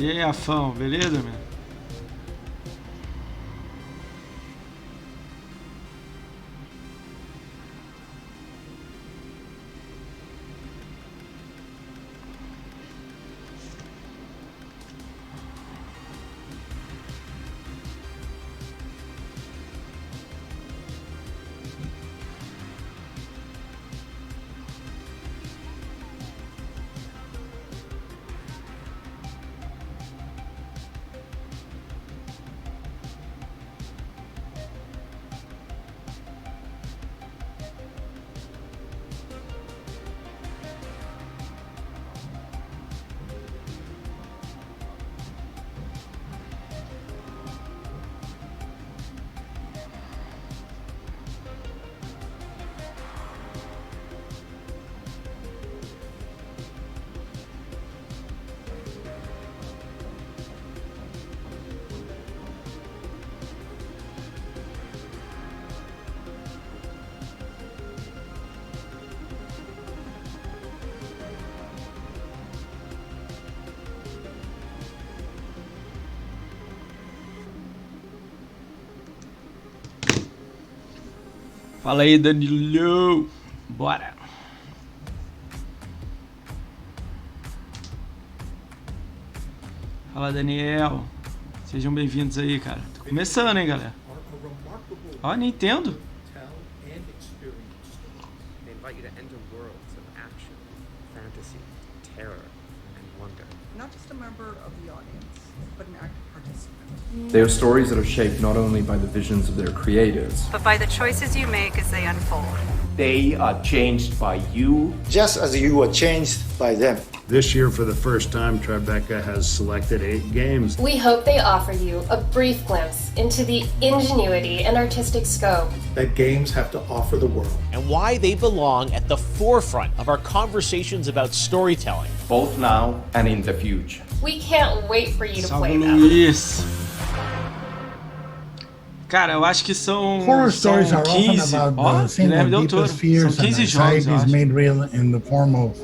E aí, Afão, beleza, meu? Fala aí, Danilo. Bora. Fala, Daniel. Sejam bem-vindos aí, cara. Tô começando, hein, galera. Ó, Nintendo. They are stories that are shaped not only by the visions of their creators, but by the choices you make as they unfold. They are changed by you, just as you are changed by them. This year, for the first time, Tribeca has selected 8 games. We hope they offer you a brief glimpse into the ingenuity and artistic scope that games have to offer the world, and why they belong at the forefront of our conversations about storytelling, both now and in the future. We can't wait for you to play them. Luiz. Cara, eu acho que são 15. Ó, Guilherme deu todo. São 15 jogos, eu acho. Made real in the form of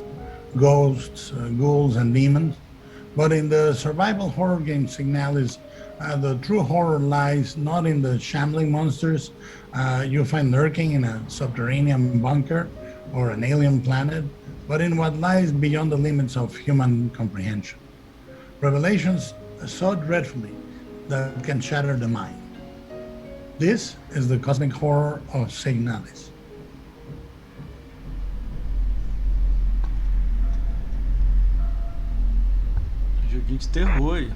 ghosts, ghouls, and demons. But in the survival horror game Signalis, the true horror lies not in the shambling monsters you find lurking in a subterranean bunker or an alien planet, but in what lies beyond the limits of human comprehension. Revelations so dreadfully that can shatter the mind. This is the cosmic horror of Signalis. Joguinho de terror aí.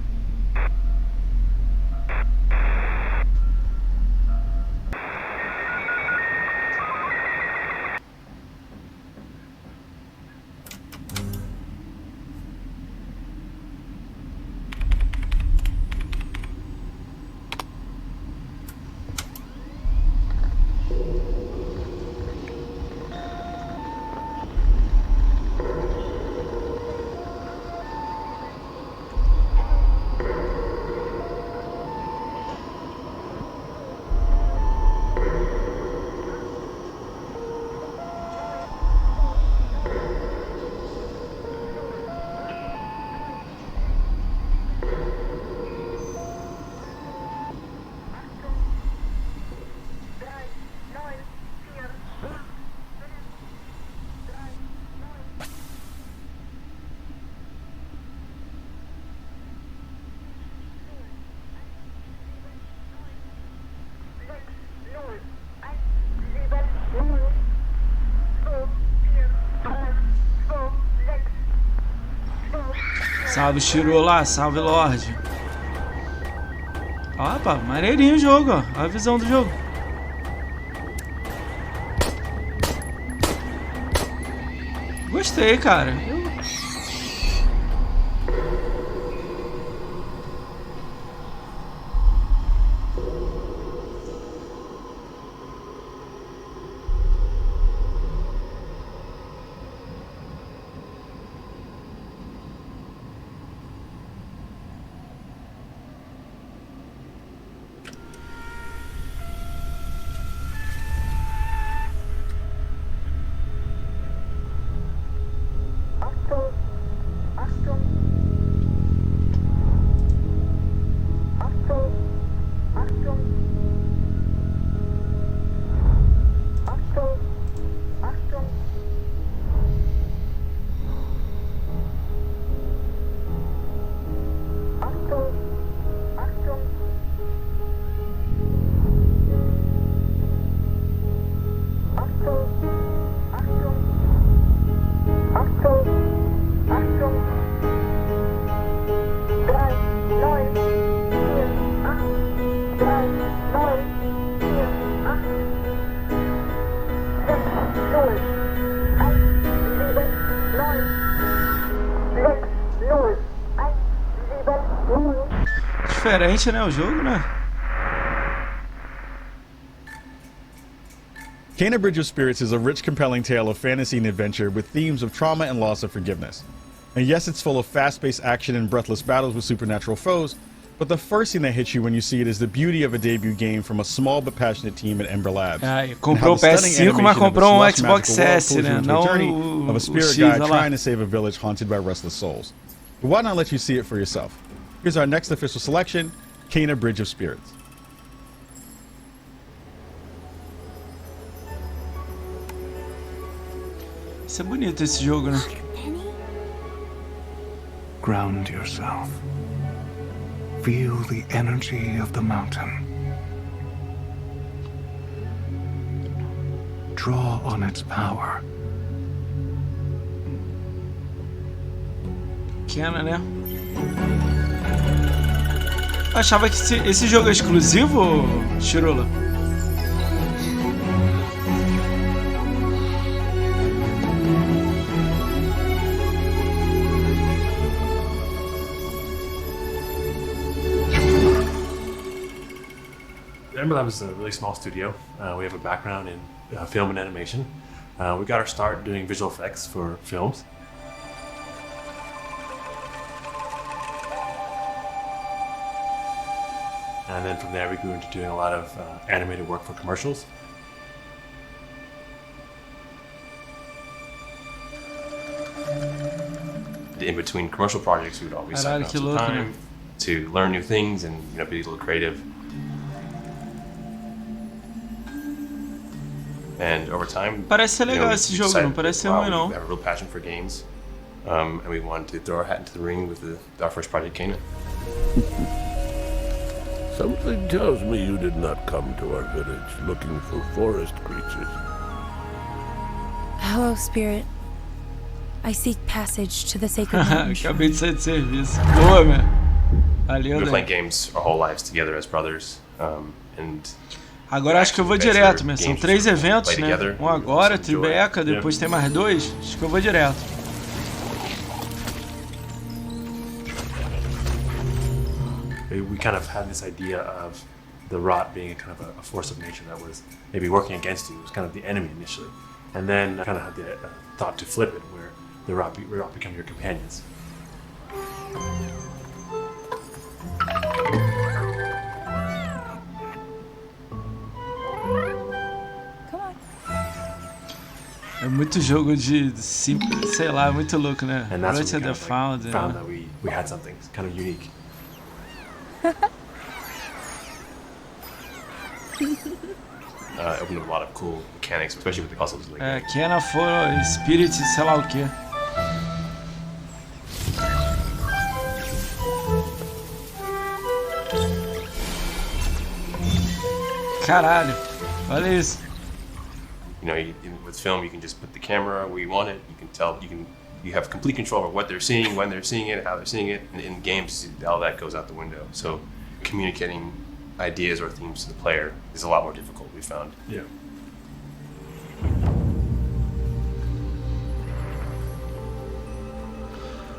Salve, Shiro lá, salve, Lorde. Opa, maneirinho o jogo, ó. Olha a visão do jogo. Gostei, cara. diferente, né, o jogo, né? Kena Bridge of Spirits is a rich, compelling tale of fantasy and adventure with themes of trauma and loss and forgiveness. And yes, it's full of fast-paced action and breathless battles with supernatural foes, but the first thing that hits you when you see it is the beauty of a debut game from a small but passionate team at Ember Labs. Comprou o PS5, mas comprou um Xbox S, né? Não of a spirit guide trying to save a village haunted by restless souls. But why not let you see it for yourself? Here's our next official selection, Kena Bridge of Spirits. Isso é bonito esse jogo, né? Ground yourself. Feel the energy of the mountain. Draw on its power. Pequena, né? Eu achava que esse jogo é exclusivo, Chirula? Ember Lab is a really small studio. We have a background in film and animation. We got our start doing visual effects for films. And then from there we grew into doing a lot of animated work for commercials. In between commercial projects, we would always spend some time to learn new things and be a little creative. And over time, parece ser legal esse jogo, não parece ser ruim não. We have a real passion for games, and we wanted to throw our hat into the ring with our first project, Kena. Something tells me you did not come to our village looking for forest creatures. Hello, spirit. I seek passage to the sacred range. Acabei de sair de serviço. Boa, meu. We've been playing games our whole lives together as brothers, and agora acho que eu vou direto, meu. São 3 eventos, né? Um agora, Tribeca, depois tem mais 2. Acho que eu vou direto. We kind of had this idea of the rot being a kind of a force of nature that was maybe working against you. It was kind of the enemy initially, and then I kind of had the thought to flip it, where the rot become your companions. É muito jogo de sei lá, muito louco, né? And that's when we found that we had something kind of unique. Opened up a lot of cool mechanics, especially with the puzzles. Like Kena for Spirit, sei lá o quê. Caralho, olha isso. With film, you can just put the camera where you want it. You can tell, you have complete control over what they're seeing, when they're seeing it, how they're seeing it. And in games, all that goes out the window. So communicating ideas or themes to the player is a lot more difficult, we found. Yeah.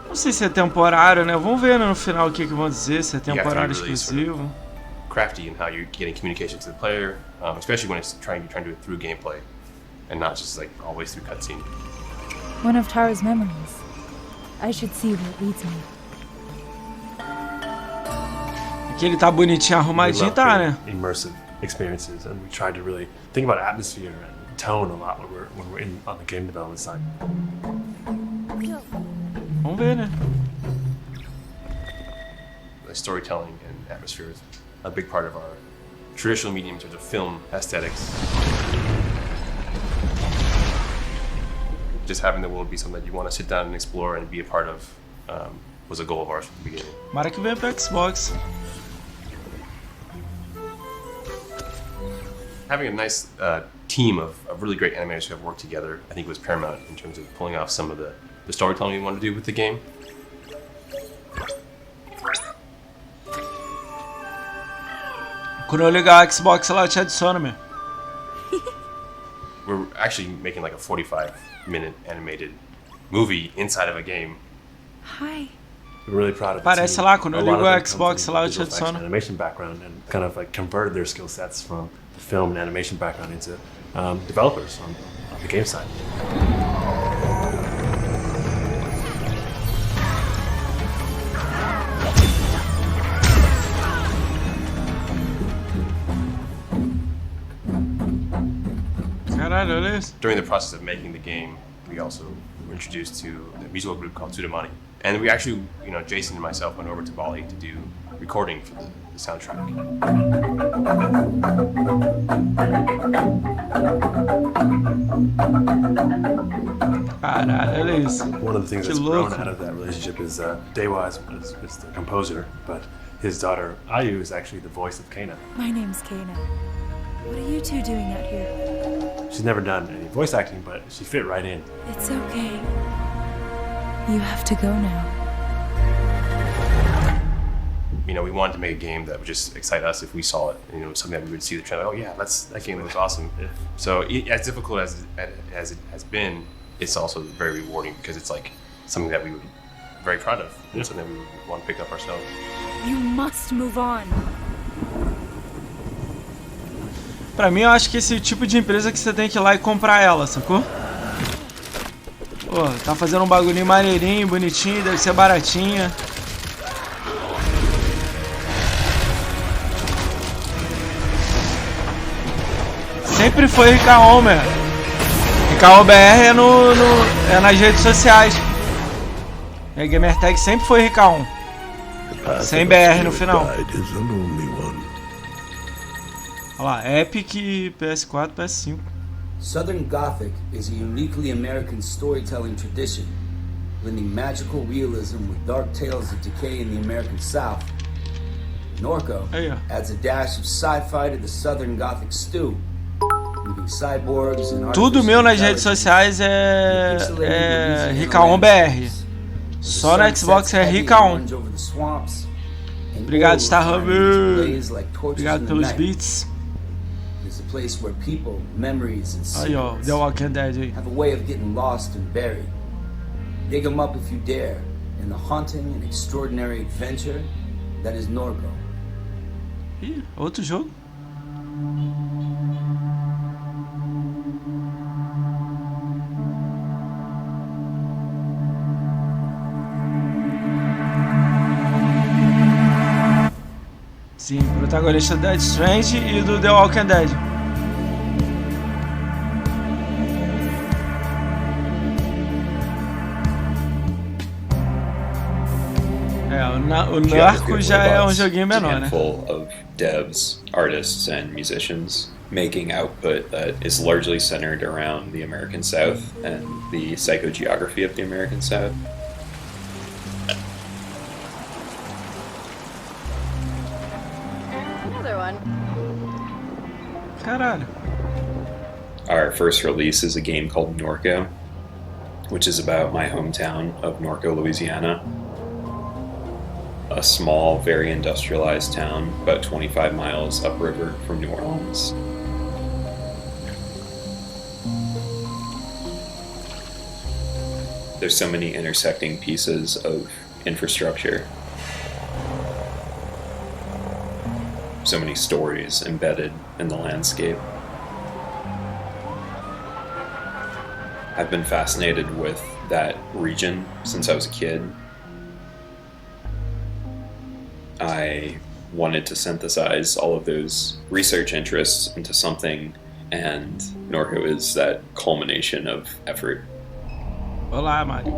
Não sei se é temporário, né? Vamos ver no final o que vão dizer, se é temporário exclusivo. Crafty in how you're getting communication to the player, especially when it's trying to do it through gameplay and not just like always through cutscene. One of Tara's memories. I should see where it leads me. Aqui ele tá bonitinho, arrumadinho, tá, né? Immersive experiences, and we tried to really think about atmosphere and tone a lot when we're on the game development side. Vamos ver, né? The storytelling and atmosphere is a big part of our traditional medium in terms of film aesthetics. Just having the world be something that you want to sit down and explore and be a part of was a goal of ours from the beginning. Mara que vem pro Xbox. Having a nice team of really great animators who have worked together, I think was paramount in terms of pulling off some of the storytelling we wanted to do with the game. Quando eu ligar a Xbox lá, eu te adiciono, meu. We're actually making like a 45-minute animated movie inside of a game. Hi. We're really proud of the Parece team. lá, quando eu A lot ligo of o them Xbox come lá, from eu te visual effects and adiciono. animation background and kind of like converted their skill sets from the film and animation background into developers on the game side. Caralho, olha isso. During the process of making the game, we also were introduced to a musical group called Tudamani. And we actually, Jason and myself went over to Bali to do recording for the soundtrack. Caralho, olha isso. One of the things Que that's grown louco. out of that relationship is Dewa is the composer, but his daughter Ayu is actually the voice of Kana. My name's Kana. What are you two doing out here? She's never done any voice acting, but she fit right in. It's okay. You have to go now. We wanted to make a game that would just excite us if we saw it. Something that we would see the trailer. Oh yeah, that game looks awesome. So as difficult as it has been, it's also very rewarding because it's like something that we were very proud of. Something that we would want to pick up ourselves. You must move on. Pra mim, eu acho que esse tipo de empresa que você tem que ir lá e comprar ela, sacou? Pô, tá fazendo um bagulhinho maneirinho, bonitinho, deve ser baratinha. Sempre foi Ricaombr. Ricaombr é é nas redes sociais. E a Gamertag sempre foi Ricaombr. Sem BR no final. Olha lá, Epic, PS4, PS5. Southern Gothic is a uniquely American storytelling tradition, blending magical realism with dark tales of decay in the American South. Norco adds a dash of sci-fi to the Southern Gothic stew. Tudo meu nas redes sociais é Ricaombr BR. Só na Xbox é Ricaombr. Obrigado, Starhub. Obrigado pelos beats. Aí, ó, The Walking Dead aí. Have a way of getting lost and buried. Dig them up if you dare in the haunting and extraordinary adventure that is Norco. Ih, outro jogo. Sim, protagonista do Dead Strange e do The Walking Dead. O Narco já é joguinho menor, né? Of devs, artists, and musicians making output that is largely centered around the American South and the psychogeography of the American South. Another one. Caralho. Our first release is a game called Norco, which is about my hometown of Norco, Louisiana. A small, very industrialized town about 25 miles upriver from New Orleans. There's so many intersecting pieces of infrastructure. So many stories embedded in the landscape. I've been fascinated with that region since I was a kid. I wanted to synthesize all of those research interests into something, and Norco is that culmination of effort. Olá, Mari.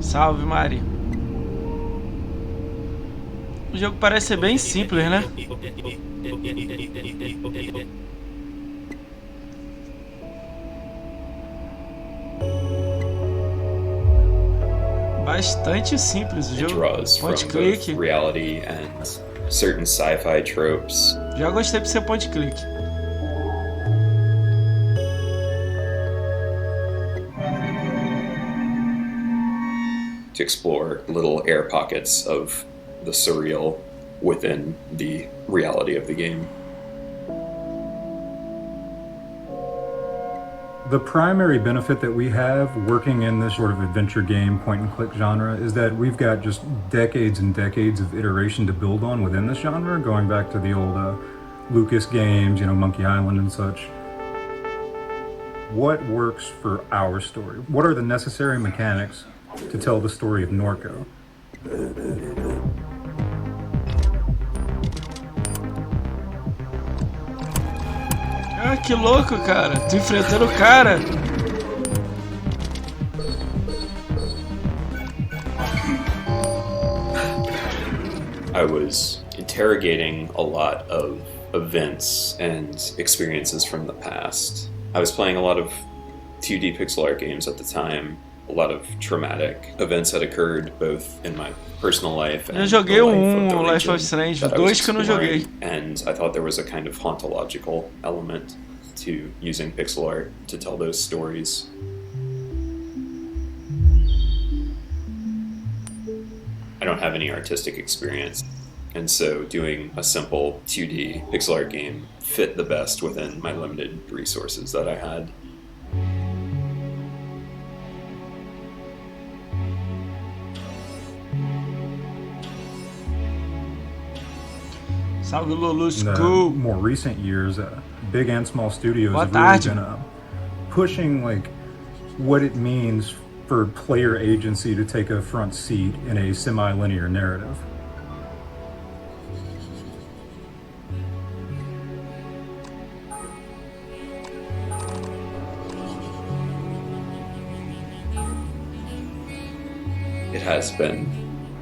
Salve, Mari. O jogo parece ser bem simples, né? Bastante simples o It jogo. draws from Point click. both reality and certain sci-fi tropes. Já gostei de ser point click. To explore little air pockets of the surreal within the reality of the game. The primary benefit that we have working in this sort of adventure game point-and-click genre is that we've got just decades and decades of iteration to build on within this genre, going back to the old Lucas games, you know, Monkey Island and such. What works for our story? What are the necessary mechanics to tell the story of Norco? Ah, que louco, cara. Tu enfrentando o cara. I was interrogating a lot of events and experiences from the past. I was playing a lot of 2D pixel art games at the time. A lot of traumatic events had occurred both in my personal life and eu joguei the Life of Strange, dois que eu não joguei. And I thought there was a kind of hauntological element to using pixel art to tell those stories. I don't have any artistic experience, and so doing a simple 2D pixel art game fit the best within my limited resources that I had. Salve Lulu In the School. more recent years, big and small studios have really been pushing like what it means for player agency to take a front seat in a semi-linear narrative. It has been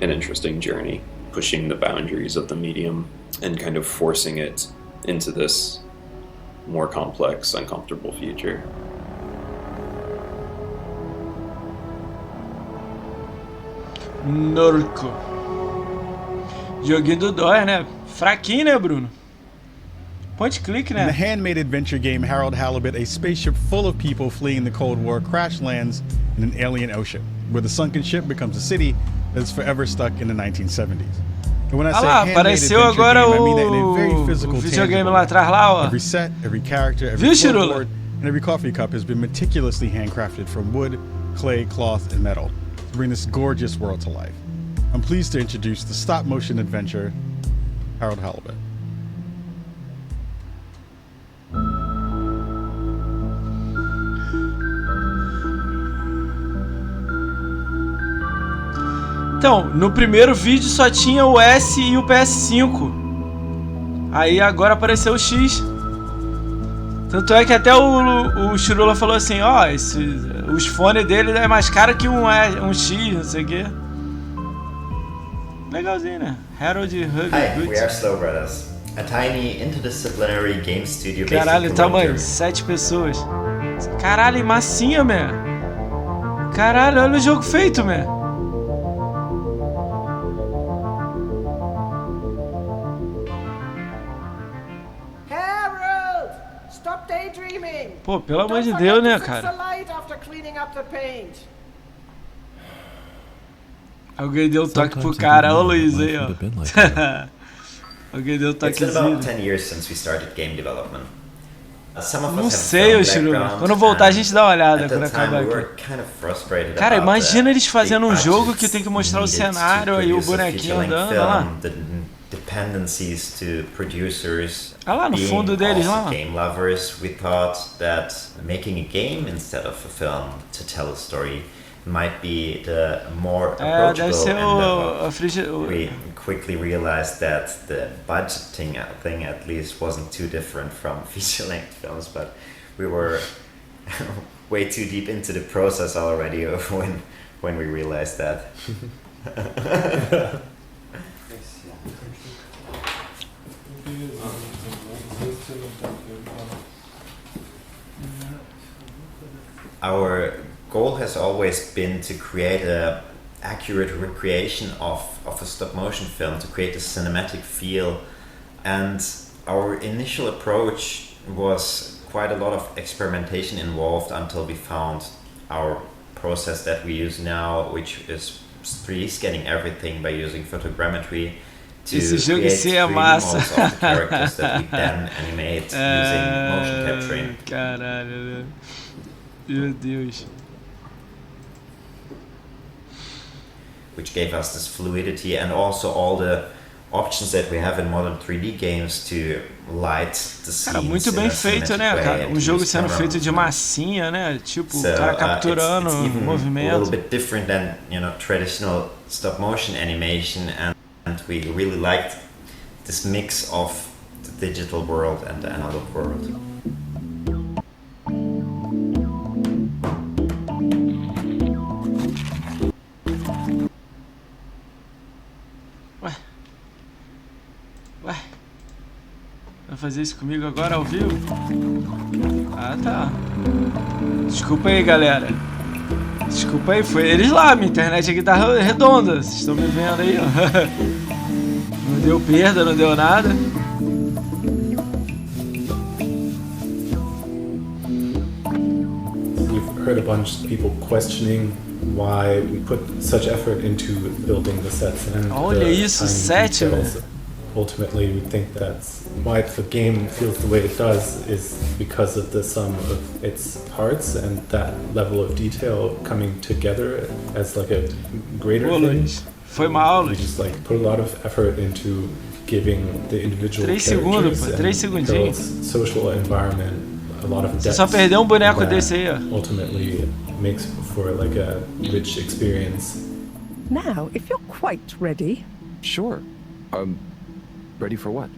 an interesting journey, pushing the boundaries of the medium and kind of forcing it into this more complex, uncomfortable future. Norco. Joguinho do dói, né? Fraquinho, né, Bruno? Point click, né? In the handmade adventure game Harold Halibut, a spaceship full of people fleeing the Cold War crash lands in an alien ocean, where the sunken ship becomes a city that is forever stuck in the 1970s. And when I say lá, handmade apareceu adventure agora game, I mean that in a very o physical, videogame tangible lá atrás, lá, ó. Every set, every character, every Viu, Chirula? board, and every coffee cup has been meticulously handcrafted from wood, clay, cloth, and metal to bring this gorgeous world to life. I'm pleased to introduce the stop-motion adventure, Harold Halibut. Então, no primeiro vídeo só tinha o S e o PS5. Aí agora apareceu o X. Tanto é que até o Chirula falou assim, ó, os fones dele é mais caro que um X, não sei o quê. Legalzinho, né? Harold Hi, we are Slow Brothers, a tiny interdisciplinary game studio based Caralho, in tamanho, 7 pessoas. Caralho, massinha, man. Caralho, olha o jogo feito, man. Pô, pelo amor de Deus, né, cara? Alguém deu um toque pro cara, ô Luiz aí, ó. Alguém deu um toquezinho. It's been about 10 years since we started game development. Não sei, ô Chirula. Quando voltar a gente dá uma olhada quando acabar aqui. Cara, imagina eles fazendo um jogo que tem que mostrar o cenário e o bonequinho andando, olha lá. Dependencies to producers. Ah lá no fundo deles, lá. Game lovers, we thought that making a game instead of a film to tell a story might be the more approachable and we quickly realized that the budgeting thing at least wasn't too different from feature-length films, but we were way too deep into the process already when we realized that. Our goal has always been to create an accurate recreation of a stop-motion film, to create a cinematic feel, and our initial approach was quite a lot of experimentation involved until we found our process that we use now, which is 3D scanning everything by using photogrammetry to create 3D models of the characters that we then animate using motion capturing. Caralho. Meu Deus. Which gave us this fluidity and also all the options that we have in modern 3D games to light the scenes. Cara, muito bem feito, né, cara? Um jogo sendo feito de massinha, né? Tipo, o cara capturando o movimento. A little bit different than, you know, traditional stop motion animation, and we really liked this mix of the digital world and the analog world. Vai fazer isso comigo agora ao vivo? Ah, tá. Desculpa aí, galera. Desculpa aí, foi eles lá. Minha internet aqui tá redonda. Vocês estão me vendo aí, ó. Não deu perda, não deu nada. We've heard a bunch of people questioning why we put such effort into building the sets and olha isso, 7, velho. Ultimately, we think that's why the game feels the way it does is because of the sum of its parts and that level of detail coming together as like a greater thing. Foi mal, We just like put a lot of effort into giving the individual 3 segundos, characters pô, 3 segundinhos. social environment a lot of depth. Você só perdeu um boneco desse aí, ó. Ultimately makes for like a rich experience. Now, if you're quite ready. Sure. Ready for what?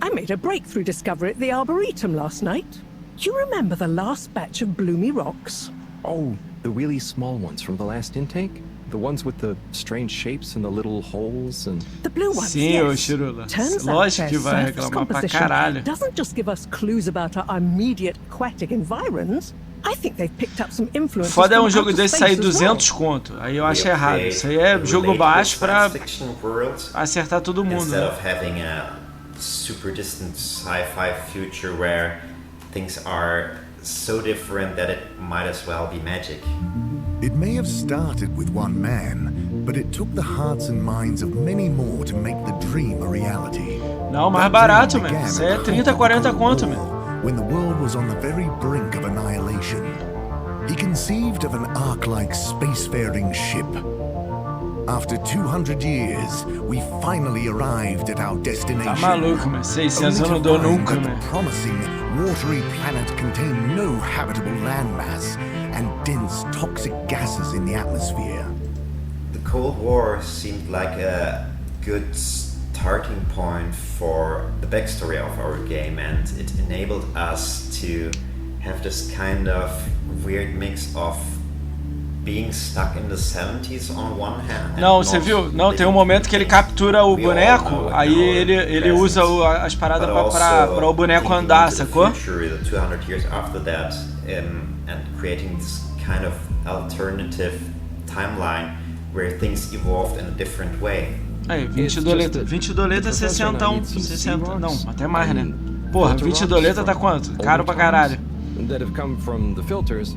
I made a breakthrough discovery at the Arboretum last night. Do you remember the last batch of bloomy rocks? Oh, the really small ones from the last intake? The ones with the strange shapes and the little holes and... The blue ones, Sim, ô yes. Chirula. Turns Lógico out que their vai surface reclamar pra composition caralho. doesn't just give us clues about our immediate aquatic environs. I think they've picked up some influences Foda é from um jogo outer desse space sair as well. 200 conto. Aí eu acho errado. Isso aí é jogo baixo pra acertar todo mundo. Instead Né? of having a super distant sci-fi future where things are so different that it might as well be magic. It may have started with one man, but it took the hearts and minds of many more to make the dream a reality. Não, mais barato, man. Isso aí é 30, 40 conto, man. When the world was on the very brink of annihilation, he conceived of an ark-like spacefaring ship. After 200 years, we finally arrived at our destination. Tá maluco, man. 600 eu não dou nunca, man. The promising, watery planet contained no habitable landmass and dense toxic gases in the atmosphere. The Cold War seemed like a good starting point for the backstory of our game, and it enabled us to have this kind of weird mix of being stuck in the 70s on one hand. Não, você viu? Não, tem um momento que ele captura o boneco, aí ele usa as paradas pra o boneco andar, sacou? Future, the 200 years after that, and creating this kind of alternative timeline where things evolved in a different way. Aí, 20 doleta. 20 doleta, 60, 60, não, até mais, né? Porra, 20 doleta tá quanto? Caro pra caralho. That have come from the filters,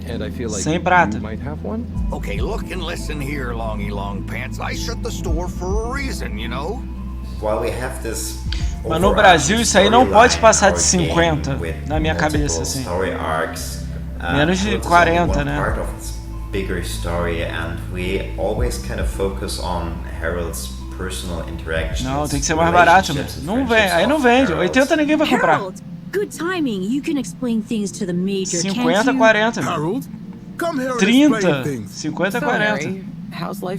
and I feel like 100 prata. you might have one. Okay, look and listen here, Longy Long Pants. I shut the store for a reason, you know? While we have this Mas no Brasil isso aí não pode passar de 50 na minha cabeça, assim. Menos de 40, né? Bigger story, and we always kind of focus on Harold's personal interactions. Não, tem que ser mais barato, não vende, aí não vende. 80 ninguém vai comprar. Harold, good timing. You can explain things to the major. 50, 40. Harold, come here and 30, 50, 40.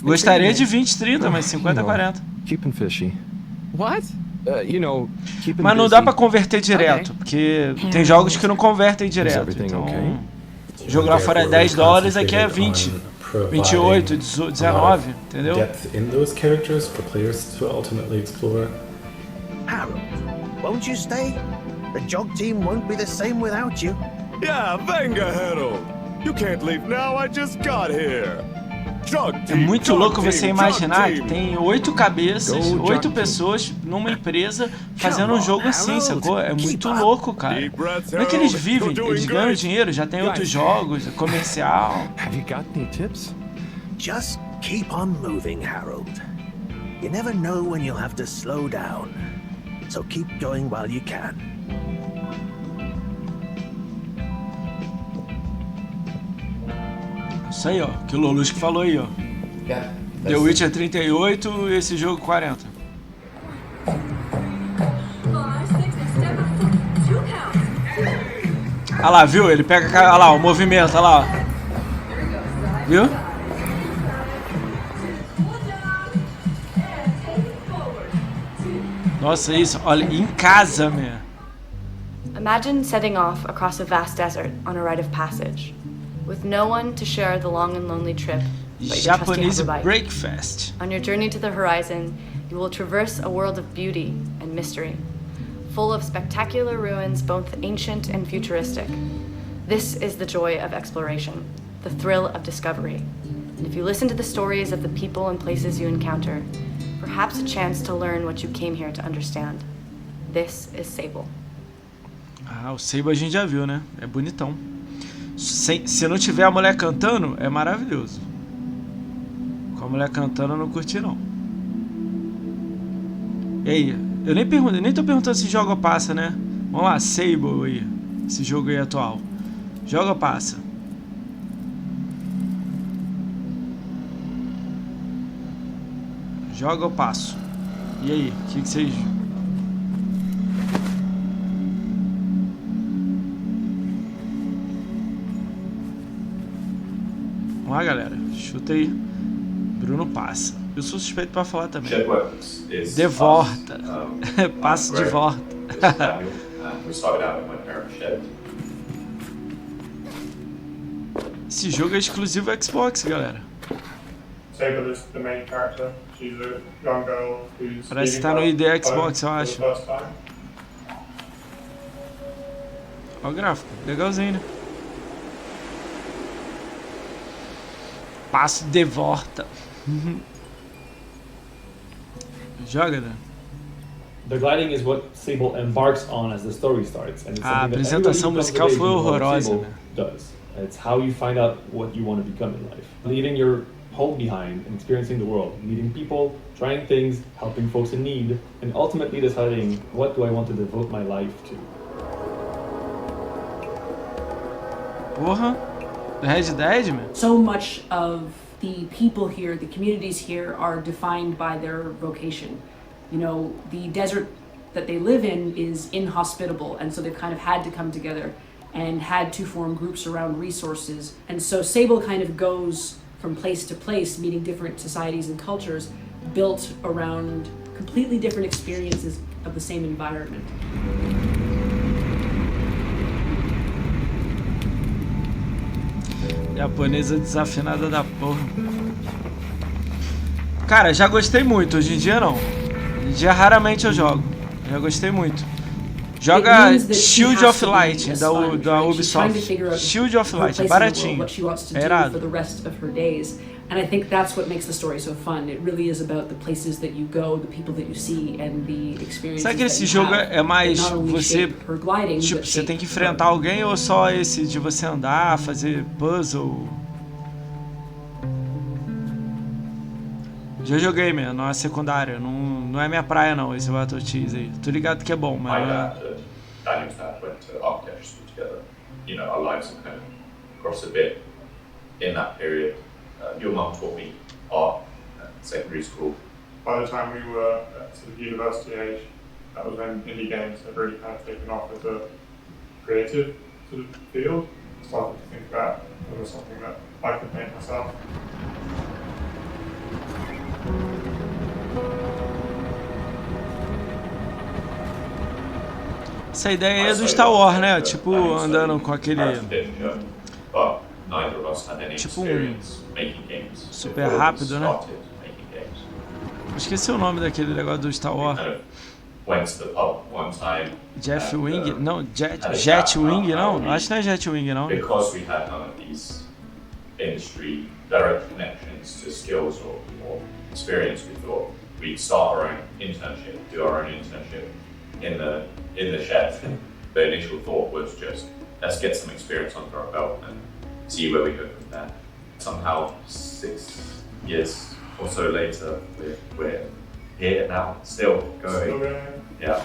Gostaria de 20, 30, mas 50, 40. Keeping fishy. What? You know, keeping Mas não busy. dá pra converter direto, porque tem jogos que não convertem direto. Então, o jogo lá fora é 10 dólares, aqui é 20, 28, 19, entendeu? Depth in those characters for players to ultimately explore. Harold, won't you stay? The jog team won't be the same without you. Yeah, venga, Harold. You can't leave now, I just got here. É muito louco você imaginar que tem 8 cabeças, 8 pessoas numa empresa fazendo um jogo assim, sacou? É muito louco, cara. Como é que eles vivem? Eles ganham dinheiro, já tem outros jogos, comercial. Have you got any tips? Just keep on moving, Harold. You never know when you'll have to slow down. So keep going while you can. Isso aí, ó. Que o Lolus que falou aí, ó. Yeah, The Witcher 38 e esse jogo 40. Olha lá, viu? Ele pega... Olha lá, o movimento, olha lá. Viu? Nossa, isso. Olha, em casa, meu. Imagine setting off across a vast desert on a rite of passage, with no one to share the long and lonely trip but your trusty Japanese hoverbike. breakfast. On your journey to the horizon, you will traverse a world of beauty and mystery, full of spectacular ruins both ancient and futuristic. This is the joy of exploration, the thrill of discovery. And if you listen to the stories of the people and places you encounter, perhaps a chance to learn what you came here to understand. This is Sable. Ah, o Sable a gente já viu, né? É bonitão. Se não tiver a mulher cantando, é maravilhoso. Com a mulher cantando eu não curti, não. E aí? Eu nem tô perguntando se joga ou passa, né? Vamos lá, Sable aí. Esse jogo aí atual. Joga ou passa? Joga ou passo? E aí? O que vocês... Vamos lá, galera. Chuta aí. Bruno passa. Eu sou suspeito pra falar também. De volta. Passo de volta. Esse jogo é exclusivo Xbox, galera. Sable is the main character. She's a young girl who's Parece que tá no ID Xbox, eu acho. Olha o gráfico. Legalzinho, né? Passo de volta. Joga, né? The gliding is what Sable embarks on as the story starts, and it's A apresentação musical foi horrorosa, né? Does. It's how you find out what you want to become in life. Leaving your home behind and experiencing the world, meeting people, trying things, helping folks in need, and ultimately deciding what do I want to devote my life to. Porra. Red Dead, man. So much of the people here, the communities here, are defined by their vocation. You know, the desert that they live in is inhospitable, and so they've kind of had to come together and had to form groups around resources. And so Sable kind of goes from place to place, meeting different societies and cultures, built around completely different experiences of the same environment. Japonesa desafinada da porra. Cara, já gostei muito. Hoje em dia não. Hoje em dia raramente eu jogo. Já gostei muito. Joga Shield of Light da Ubisoft. Shield of Light, baratinho. É irado. And I think that's what makes the story so fun. It really is about the places that you go, the people that you see, and the experiences. Será que esse jogo é mais você, tipo, você tem que enfrentar alguém ou só esse de você andar, fazer puzzle? Já joguei mesmo, não é secundária, não é minha praia não, esse Battle Cheese aí. Tô ligado que é bom, mas não é... Daniel's dad went to architecture school together. You know, our lives have kind of crossed a bit in that period. Your mum taught me art at secondary school. By the time we were at sort of university age, that was when indie games had really kind of taken off as a creative sort of field. I started to think about whether something that I could make myself. Essa ideia aí é do Star Wars, né? Tipo, andando com aquele... Tipo super rápido, né? Esqueci o nome daquele negócio do Star Wars. Jeff Wing? Não, Jet Wing não? Acho que não é Jet Wing não. Because we had none of these industry direct connections to skills or experience, we thought we'd start our own internship, do our own internship in the shed. The initial thought was just, let's get some experience under our belt and see where we go from there. Somehow 6 years or so later, we're here now, still going. Yeah.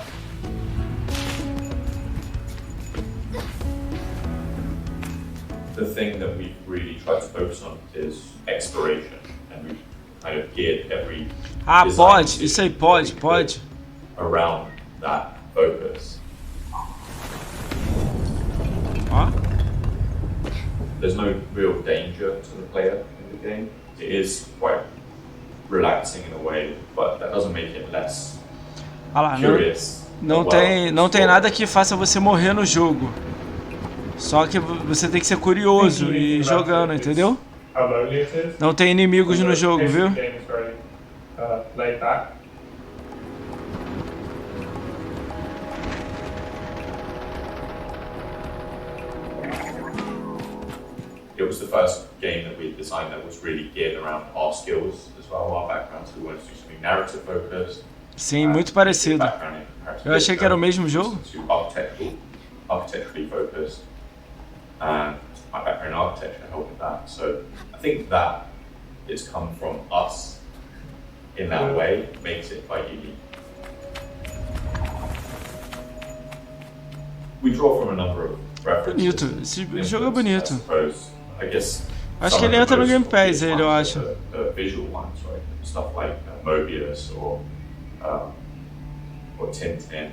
the thing that we've really tried to focus on is exploration, and we've kind of geared every pode, isso aí pode. Around that focus. Ó. There's no real danger to the player in the game. It is quite relaxing in a way, but that doesn't make it less curious. Não tem nada que faça você morrer no jogo. Só que você tem que ser curioso e ir jogando, entendeu? Não tem inimigos no jogo, viu? It was the first game that we designed that was really geared around our skills as well, our backgrounds. We wanted to do something narrative focused. Sim, muito parecido. Eu achei que era o mesmo jogo. Architecturally focused, and my background in architecture helped with that. So I think that it's come from us in that way makes it quite unique. We draw from a number of references. Bonito, esse jogo é bonito. I guess acho que ele entra no Game Pass, eu acho. The visual ones, right? Stuff like Mobius or Tintin,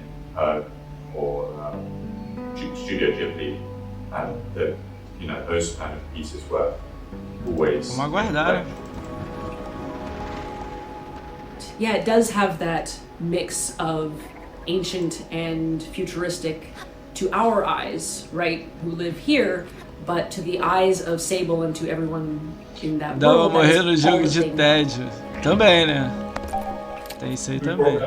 or Studio Ghibli, and those kind of pieces were always. Vamos aguardar. Yeah, it does have that mix of ancient and futuristic to our eyes, right, who live here, but to the eyes of Sable and to everyone in that Dá world. pra morrer no jogo de tédio. Também, né? Tem isso aí também.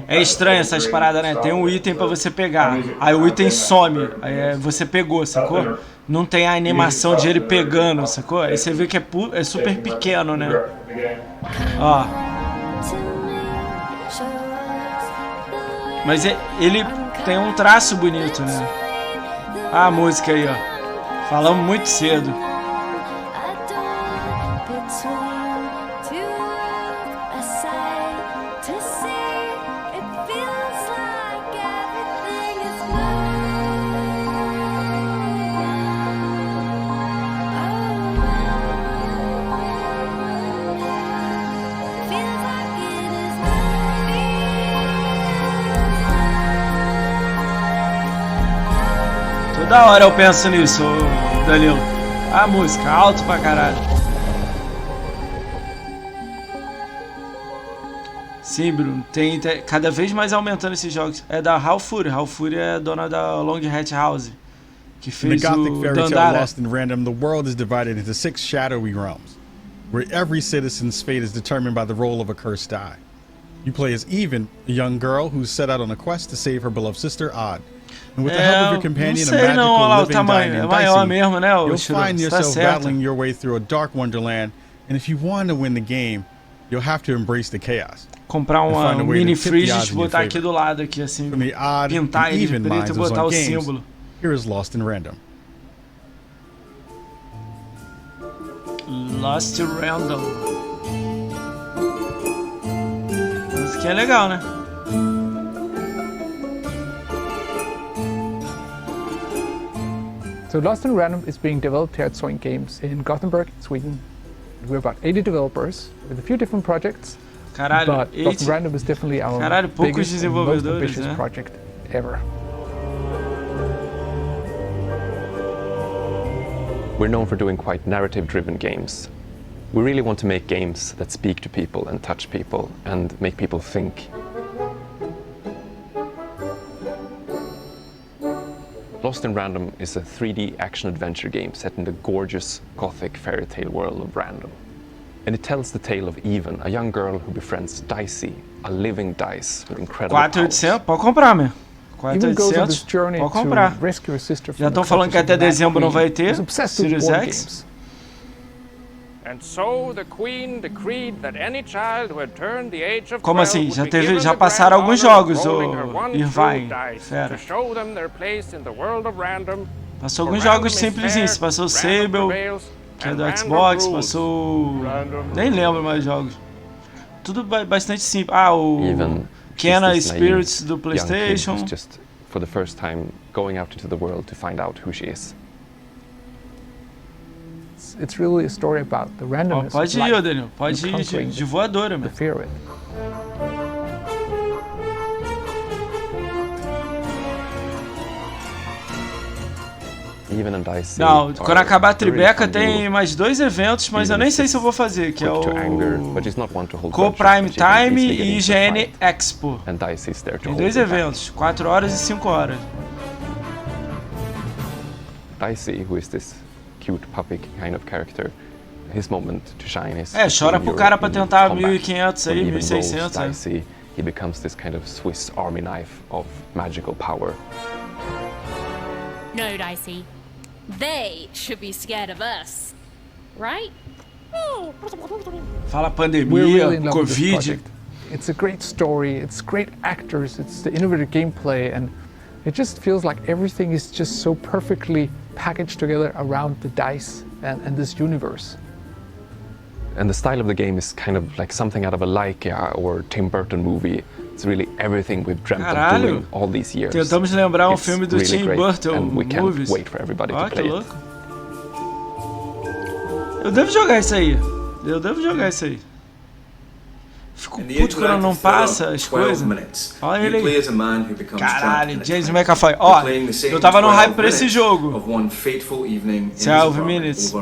É estranho essas paradas, né? Tem um item pra você pegar, aí o item some, aí você pegou, sacou? Não tem a animação de ele pegando, sacou? Aí você vê que é super pequeno, né? Ó. Mas ele tem um traço bonito, né? Ah, a música aí, ó. Falamos muito cedo. Toda hora eu penso nisso, Danilo. A música, alto pra caralho. Sim, Bruno, tem cada vez mais aumentando esses jogos. É da Halfuri. Halfuri é dona da Long Hat House, que fez In the Gothic o fairy tale Dandara. Lost in Random, the world is divided into 6 shadowy realms, where every citizen's fate is determined by the roll of a cursed die. You play as Even, a young girl who's set out on a quest to save her beloved sister, Odd. And with the help of your companion, a magical living dying in Dicey, you'll find yourself battling your way through a dark wonderland, and if you want to win the game, you'll have to embrace the chaos. Comprar um mini fridge, botar aqui do lado, aqui assim, pintar ele de preto e botar o símbolo. Here is Lost in Random. Lost in Random. Isso aqui é legal, né? So Lost in Random is being developed here at Zoink Games in Gothenburg, Sweden. We're about 80 developers with a few different projects. Caralho, but Lost in Random is definitely our biggest and most ambitious project ever. We're known for doing quite narrative-driven games. We really want to make games that speak to people and touch people and make people think. Lost in Random is a 3D action-adventure game set in the gorgeous Gothic fairy tale world of Random. And it tells the tale of Even, a young girl who befriends Dicey, a living dice with incredible powers. 4.800, pode comprar, meu. 4.800, pode comprar. Já estão falando que até dezembro não vai ter Series X. And so the queen decreed that any child who had turned the age of Como assim? Já passaram alguns jogos, ô Irvine, fera. Passou alguns jogos simplesinhos, passou o Sable, que é do Xbox, passou... nem lembro mais jogos. Tudo bastante simples. Ah, o Kenna Spirits do PlayStation. for the first time, going out into the world to find out who she is. It's really a story about the randomness Pode of ir, life Daniel. Pode and ir conquering de voadora, the mano. fear of it. Even and Dicey Não, quando acabar a Tribeca really tem mais 2 eventos, mas eu nem sei se eu vou fazer, que é o Co-Prime Time e IGN Expo. Tem 2 eventos, 4 horas e 5 horas. Dicey, who is this cute puppy kind of character, his moment to shine is Chora pro cara pra tentar 1500 aí, 1600. Dicey, he becomes this kind of Swiss army knife of magical power. No, Dicey. They should be scared of us, right? Fala We're really pandemia, in love with this Covid. project. It's a great story, it's great actors, it's the innovative gameplay, and it just feels like everything is just so perfectly packaged together around the dice and this universe. And the style of the game is kind of like something out of a Laika or Tim Burton movie. It's really everything we've dreamt of doing all these years. Tentamos lembrar It's filme do really Tim great, Burton and we can't movies. wait for everybody to Que play it. louco. Eu devo jogar isso aí. Fico puto quando não passa as coisas. Olha ele aí. Caralho, James McAvoy. Ó, eu tava no hype pra esse jogo. 12 minutes.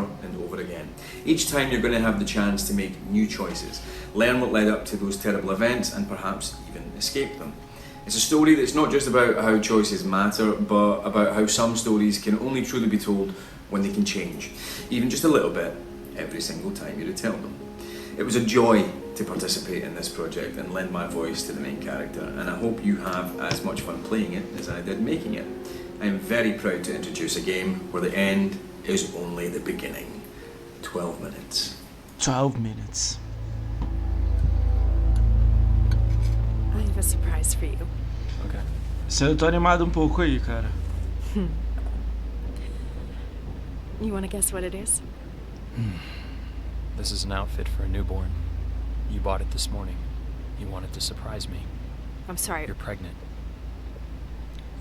Each time you're going to have the chance to make new choices, learn what led up to those terrible events, and perhaps even escape them. It's a story that's not just about how choices matter, but about how some stories can only truly be told when they can change, even just a little bit, every single time you retell them. It was a joy to participate in this project and lend my voice to the main character, and I hope you have as much fun playing it as I did making it. I am very proud to introduce a game where the end is only the beginning. 12 minutes. 12 minutes. I have a surprise for you. Okay. Isso eu tô animado pouco aí, cara. You want to guess what it is? This is an outfit for a newborn. You bought it this morning. You wanted to surprise me. I'm sorry. You're pregnant.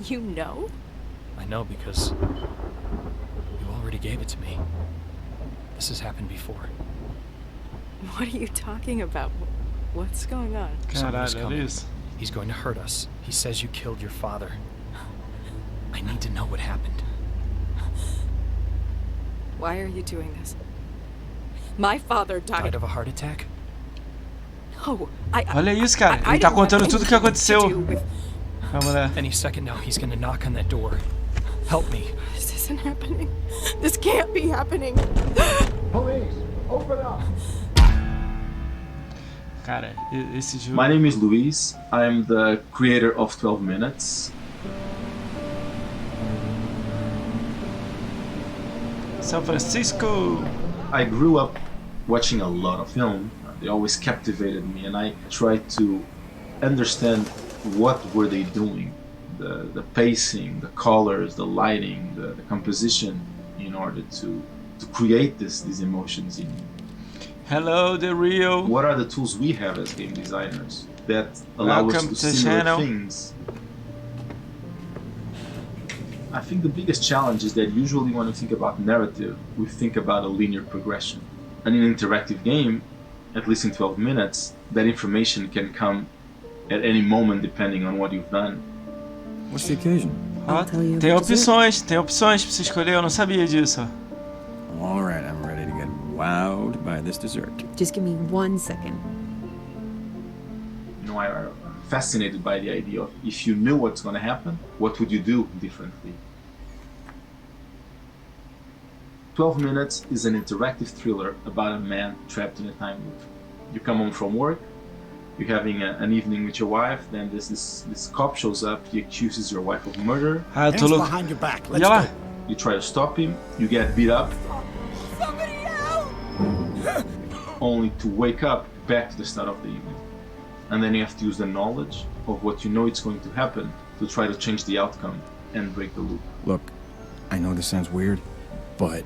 You know? I know because you already gave it to me. This has happened before. What are you talking about? What's going on? Someone's coming. He's going to hurt us. He says you killed your father. I need to know what happened. Why are you doing this? My father died. Died of a heart attack? No, Olha isso, cara. Ele tá contando tudo o que aconteceu. Vamos lá. Any second now, he's gonna knock on that door. Help me. This isn't happening. This can't be happening. Police, open up. Cara, esse jogo... My name is Luis. I'm the creator of 12 Minutes. San Francisco. I grew up watching a lot of film. They always captivated me, and I tried to understand what were they doing, the pacing, the colors, the lighting, the composition, in order to create these emotions in me. Hello, the real. What are the tools we have as game designers that allow us to do similar things? I think the biggest challenge is that usually when we think about narrative, we think about a linear progression. And in an interactive game, at least in 12 minutes, that information can come at any moment depending on what you've done. What's the occasion? Tem opções pra você escolher, eu não sabia disso. Alright, I'm ready to get wowed by this dessert. Just give me 1 second. You know, I'm fascinated by the idea of if you knew what's going to happen, what would you do differently? 12 Minutes is an interactive thriller about a man trapped in a time loop. You come home from work, you're having an evening with your wife, then this cop shows up, he accuses your wife of murder. Hands behind your back, let's go. You try to stop him, you get beat up. Somebody help! Only to wake up back to the start of the evening. And then you have to use the knowledge of what you know it's going to happen to try to change the outcome and break the loop. Look, I know this sounds weird, but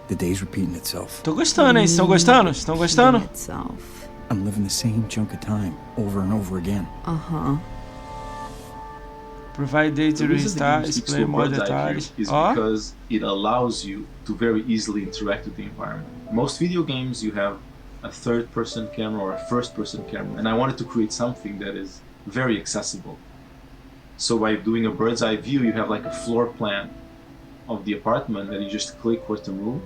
the day's repeating itself. Tô gostando, hein? Estão gostando? Estão gostando? I'm living the same chunk of time over and over again. Uh-huh. Provide data The reason the game restart, speaks display to a more bird's eye view detalhes. is Ó, because it allows you to very easily interact with the environment. Most video games you have a third-person camera or a first-person camera, and I wanted to create something that is very accessible. So by doing a bird's eye view, you have like a floor plan of the apartment that you just click where to move.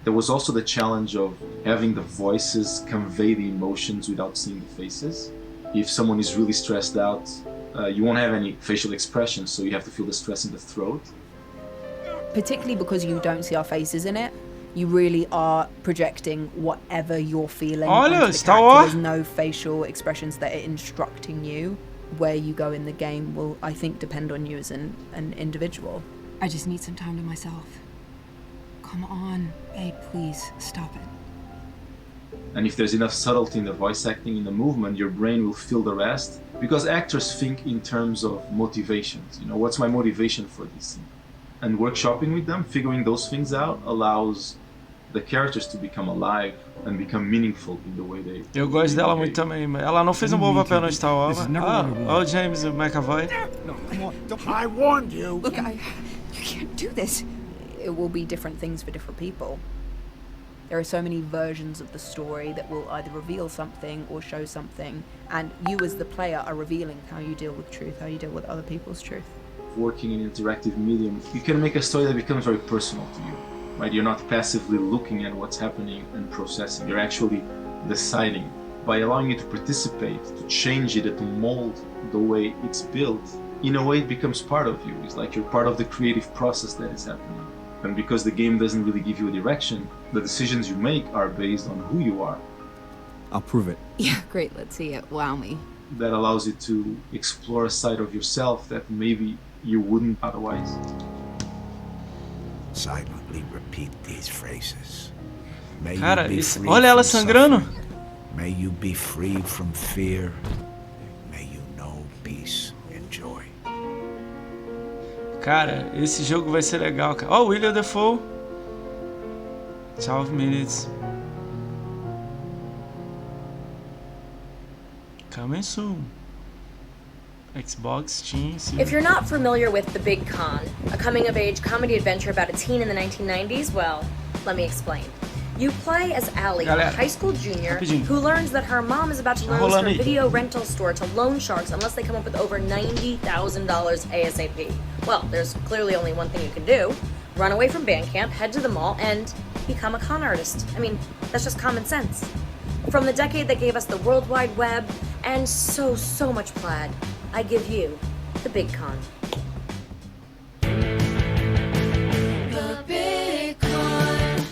There was also the challenge of having the voices convey the emotions without seeing the faces. If someone is really stressed out, you won't have any facial expressions, so you have to feel the stress in the throat. Particularly because you don't see our faces in it, you really are projecting whatever you're feeling Olha, onto the Star character. Wars. There's no facial expressions that are instructing you. Where you go in the game will, I think, depend on you as an individual. I just need some time to myself. Come on, babe, please, stop it. And if there's enough subtlety in the voice acting, in the movement, your brain will fill the rest. Because actors think in terms of motivations. You know, what's my motivation for this scene? And workshopping with them, figuring those things out, allows the characters to become alive and become meaningful in the way they. Eu gosto dela muito também. Ela não fez um bom papel no Star Wars. Ó, o James McAvoy. No, come on. I warned you. Look, you can't do this. It will be different things for different people. There are so many versions of the story that will either reveal something or show something, and you as the player are revealing how you deal with truth, how you deal with other people's truth. Working in interactive medium, you can make a story that becomes very personal to you, right? You're not passively looking at what's happening and processing. You're actually deciding. By allowing you to participate, to change it, to mold the way it's built, in a way it becomes part of you. It's like you're part of the creative process that is happening. And because the game doesn't really give you a direction, the decisions you make are based on who you are. I'll prove it. Yeah, great, let's see it. Wow me. That allows you to explore a side of yourself that maybe you wouldn't otherwise. Silently repeat these phrases. May Cara, you be isso, free olha ela from sangrando. suffering. May you be free from fear. May you know peace and joy. Cara, esse jogo vai ser legal, cara. Ó, William Dafoe. 12 minutes. Coming soon. Xbox, Steam, If you're not familiar with The Big Con, a coming-of-age comedy adventure about a teen in the 1990s, well, let me explain. You play as Allie, a high school junior who learns that her mom is about to lose her video rental store to loan sharks unless they come up with over $90,000 ASAP. Well, there's clearly only one thing you can do. Run away from band camp, head to the mall, and become a con artist. I mean, that's just common sense. From the decade that gave us the World Wide Web and so much plaid, I give you The Big Con. The Big Con.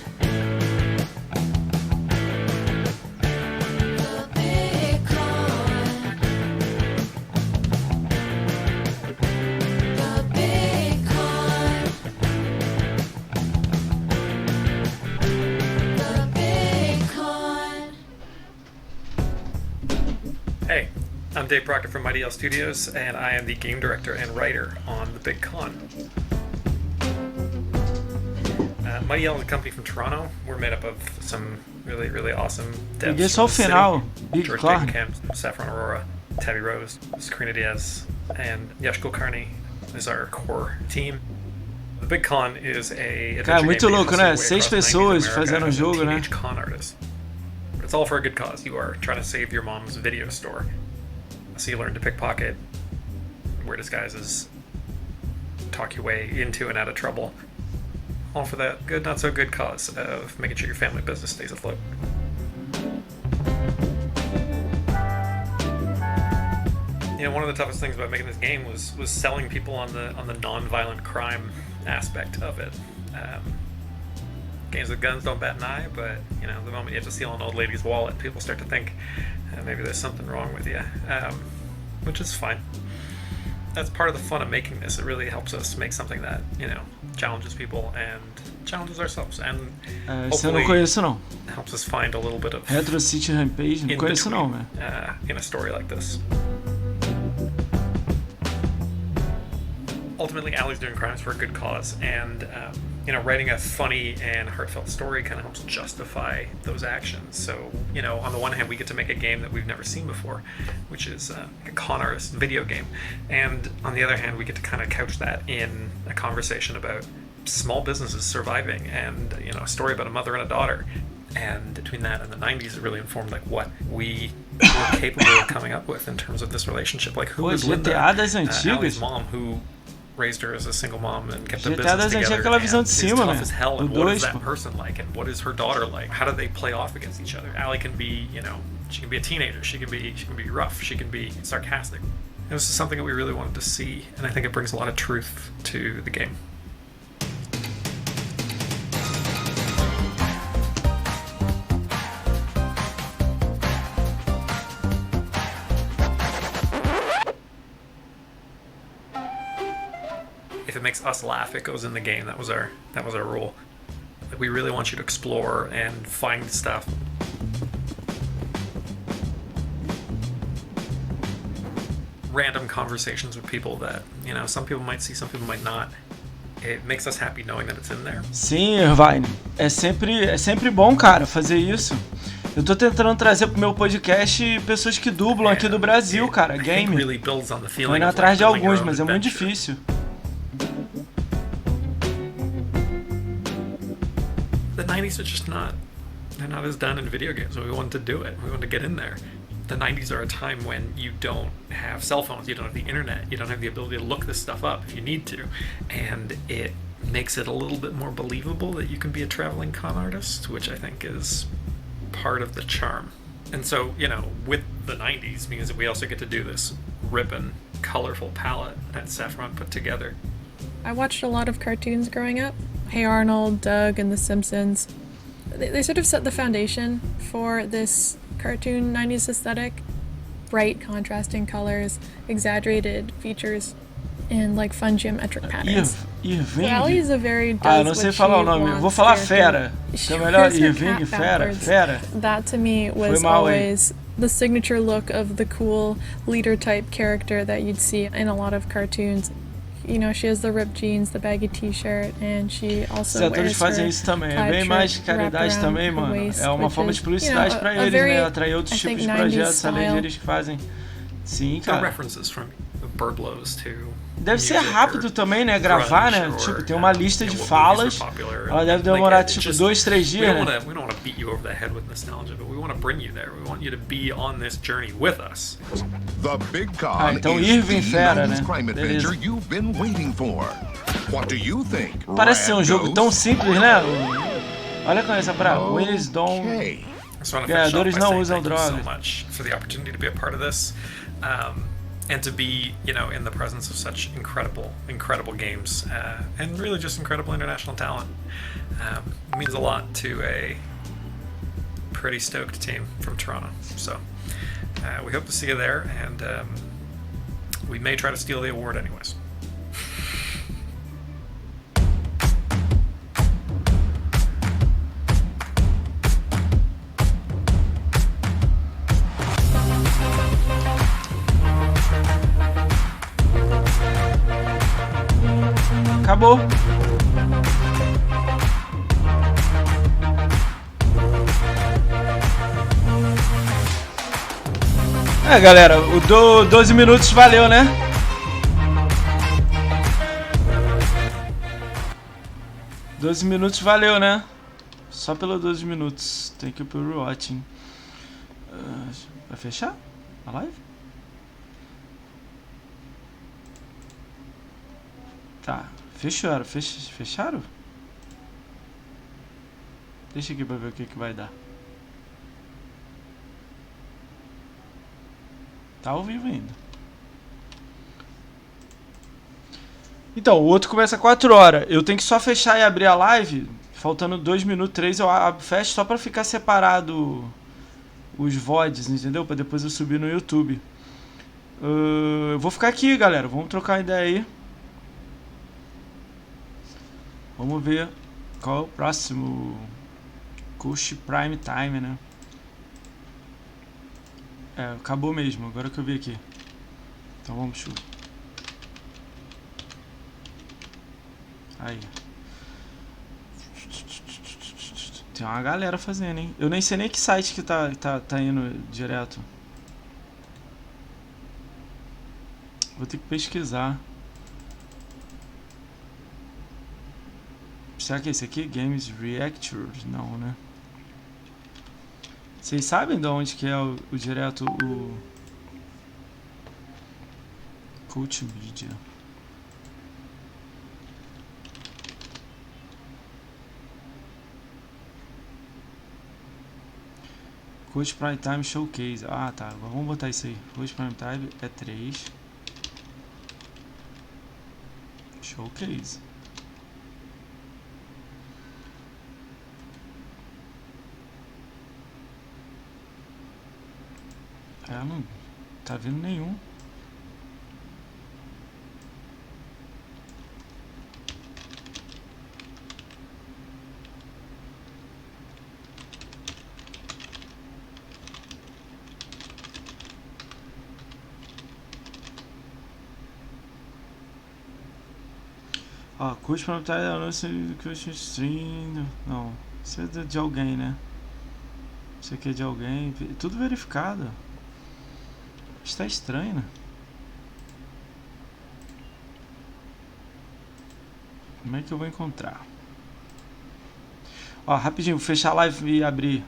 The Big Con. The Big Con. The Big Con. Hey, I'm Dave Proctor from Mighty L Studios, and I am the game director and writer on The Big Con. Mighty L is a company from Toronto. We're made up of some really awesome devs. Peguei só o final. Big George Clark. Dagenkamp, Saffron Aurora, Tabby Rose, Sabrina Diaz, and Yash Kulkarni is our core team. The Big Con is a Cara, muito louco, né? 6 pessoas fazendo fazendo o jogo, né? Con artist. But it's all for a good cause. You are trying to save your mom's video store. So you learn to pickpocket, wear disguises, talk your way into and out of trouble. All for that good, not so good cause of making sure your family business stays afloat. You know, one of the toughest things about making this game was selling people on the non-violent crime aspect of it. Games with guns don't bat an eye, but you know, the moment you have to steal an old lady's wallet, people start to think maybe there's something wrong with you, which is fine. That's part of the fun of making this. It really helps us make something that, you know, challenges people and challenges ourselves, and Esse eu não conheço não. helps us find a little bit of Retro City Rampage, não conheço não, velho. in a story like this. Ultimately, Allie's doing crimes for a good cause, and you know, writing a funny and heartfelt story kind of helps justify those actions. So, you know, on the one hand, we get to make a game that we've never seen before, which is a con artist video game. And on the other hand, we get to kind of couch that in a conversation about small businesses surviving and, you know, a story about a mother and a daughter. And between that and the 90s, it really informed like what we were capable of coming up with in terms of this relationship. Like, who was Linda, Allie's mom, who raised her as a single mom and kept their business together, and is tough as hell, and what is that person like, and what is her daughter like? How do they play off against each other? Allie can be, you know, she can be a teenager, she can be rough, she can be sarcastic. This is something that we really wanted to see, and I think it brings a lot of truth to the game. If it makes us laugh, it goes in the game. That was our rule. Like, we really want you to explore and find stuff. Random conversations with people that, you know, some people might see, some people might not. It makes us happy knowing that it's in there. Sim, Irvine. É sempre bom, cara, fazer isso. Eu tô tentando trazer pro meu podcast pessoas que dublam aqui do Brasil, cara, game. Tô indo atrás de alguns, mas é muito difícil. The 90s are just they're not as done in video games, so we wanted to do it. We wanted to get in there. The 90s are a time when you don't have cell phones, you don't have the internet, you don't have the ability to look this stuff up if you need to, and it makes it a little bit more believable that you can be a traveling con artist, which I think is part of the charm. And so, you know, with the 90s, because we also get to do this ripping, colorful palette that Saffron put together. I watched a lot of cartoons growing up. Hey Arnold, Doug, and The Simpsons. They sort of set the foundation for this cartoon 90s aesthetic. Bright, contrasting colors, exaggerated features, and like fun geometric patterns. Irving? Allie is a very eu não sei falar o nome. Vou falar Fera. Que é melhor Irving, Fera. That to me was always the signature look of the cool leader type character that you'd see in a lot of cartoons. You know, she has the ripped jeans, the baggy t-shirt, and she also wears her fazem isso também. É bem mais caridade também, mano. É uma forma de publicidade pra eles, né? Atrair outros tipos de projetos além de eles que fazem. Sim, cara. References from Burblos to Deve ser rápido também, né? Gravar, né? Tipo, tem uma lista de falas. Ela deve demorar, tipo, 2-3 dias, né? We don't want to beat you over the head with nostalgia, but we want to bring you there. We want you to be on this journey with us. The big con então is Irving the Fera, né? crime adventure you've been waiting for. What do you think? Parece ser um jogo tão simples, né? Olha com essa pra Winners don't. Ganhadores não usam drogas. So much for the opportunity to be a part of this. And to be, you know, in the presence of such incredible games, and really just incredible international talent. It means a lot to a pretty stoked team from Toronto. So we hope to see you there, and we may try to steal the award anyways. Acabou. É, galera, o 12 minutos valeu, né? $12 minutos valeu, né? Só pelo 12 minutos. Thank you for watching. Vai fechar a live? Tá. Fecharam? Deixa aqui pra ver o que vai dar. Tá ao vivo ainda. Então, o outro começa 4 horas. Eu tenho que só fechar e abrir a live. Faltando 2 minutos, 3 eu fecho só pra ficar separado os VODs, entendeu? Pra depois eu subir no YouTube. Eu vou ficar aqui, galera. Vamos trocar ideia aí. Vamos ver qual é o próximo. Coach Prime Time, né? É, acabou mesmo, agora que eu vi aqui. Então vamos chutar. Aí. Tem uma galera fazendo, hein? Eu nem sei nem que site que tá indo direto. Vou ter que pesquisar. Será que é esse aqui? Games Reactors? Não, né? Vocês sabem de onde que é o direto o Coach Media? Coach Prime Time Showcase. Ah, tá. Vamos botar isso aí. Coach Prime Time é 3. Showcase. Não tá vendo nenhum. Ó, curte para botar anúncio que eu stream. Não, isso é de alguém, né? Isso aqui é de alguém. Tudo verificado. Está estranho, né? Como é que eu vou encontrar? Ó, rapidinho, vou fechar a live e abrir.